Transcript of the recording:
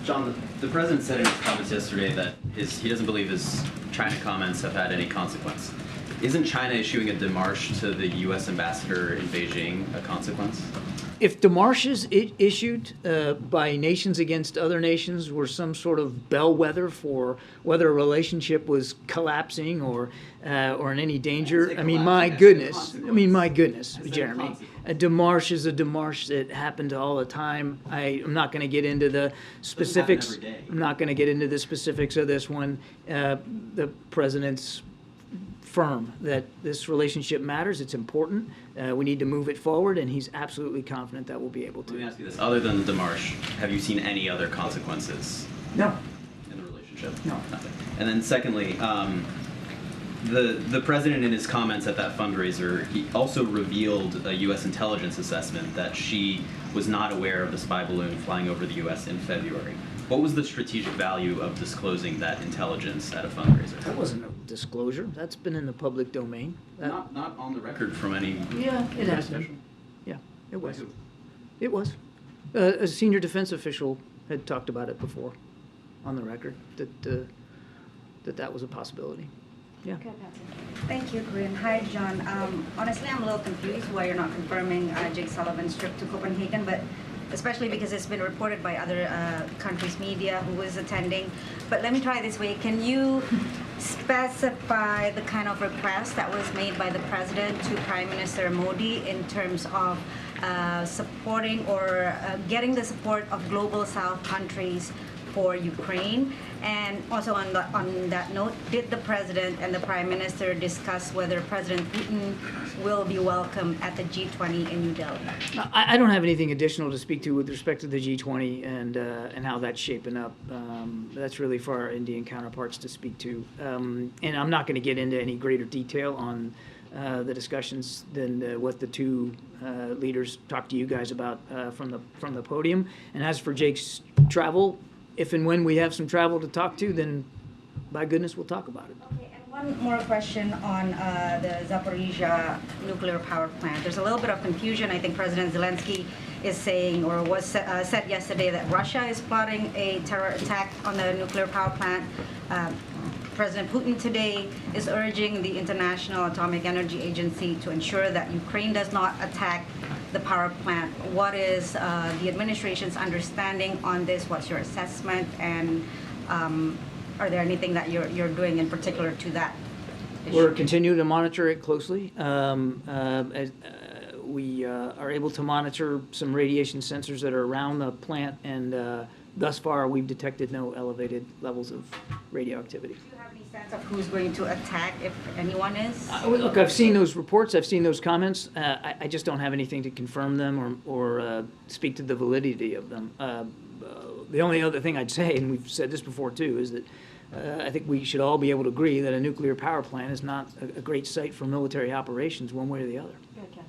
John, the president said in his comments yesterday that he doesn't believe his China comments have had any consequence. Isn't China issuing a démarche to the U.S. ambassador in Beijing a consequence? If démarches issued by nations against other nations were some sort of bellwether for whether a relationship was collapsing or in any danger, I mean, my goodness, Jeremy. A démarche is a démarche that happened all the time. I'm not going to get into the specifics. I'm not going to get into the specifics of this one. The president's firm that this relationship matters. It's important. We need to move it forward, and he's absolutely confident that we'll be able to. Let me ask you this: other than the démarche, have you seen any other consequences? No. In the relationship? No. Nothing. And then secondly, the president in his comments at that fundraiser, he also revealed a U.S. intelligence assessment that she was not aware of the spy balloon flying over the U.S. in February. What was the strategic value of disclosing that intelligence at a fundraiser? That wasn't a disclosure. That's been in the public domain. Not on the record from any. Yeah, it has been. Yeah, it was. It was. A senior defense official had talked about it before, on the record, that was a possibility. Yeah. Thank you, Corinne. Hi, John. Honestly, I'm a little confused why you're not confirming Jake Sullivan's trip to Copenhagen, but especially because it's been reported by other countries' media who is attending. But let me try it this way. Can you specify the kind of request that was made by the president to Prime Minister Modi in terms of supporting or getting the support of Global South countries for Ukraine? And also on that note, did the president and the prime minister discuss whether President Putin will be welcome at the G20 in New Delhi? I don't have anything additional to speak to with respect to the G20 and how that's shaping up. That's really for our Indian counterparts to speak to. And I'm not going to get into any greater detail on the discussions than what the two leaders talked to you guys about from the podium. And as for Jake's travel, if and when we have some travel to talk to, then by goodness, we'll talk about it. Okay, and one more question on the Zaporizhia nuclear power plant. There's a little bit of confusion. I think President Zelensky is saying, or was said yesterday, that Russia is plotting a terror attack on the nuclear power plant. President Putin today is urging the International Atomic Energy Agency to ensure that Ukraine does not attack the power plant. What is the administration's understanding on this? What's your assessment? And are there anything that you're doing in particular to that issue? We're continuing to monitor it closely. We are able to monitor some radiation sensors that are around the plant, and thus far we've detected no elevated levels of radioactivity. Do you have any sense of who's going to attack, if anyone is? Look, I've seen those reports. I've seen those comments. I just don't have anything to confirm them or speak to the validity of them. The only other thing I'd say, and we've said this before too, is that I think we should all be able to agree that a nuclear power plant is not a great site for military operations one way or the other. Okay.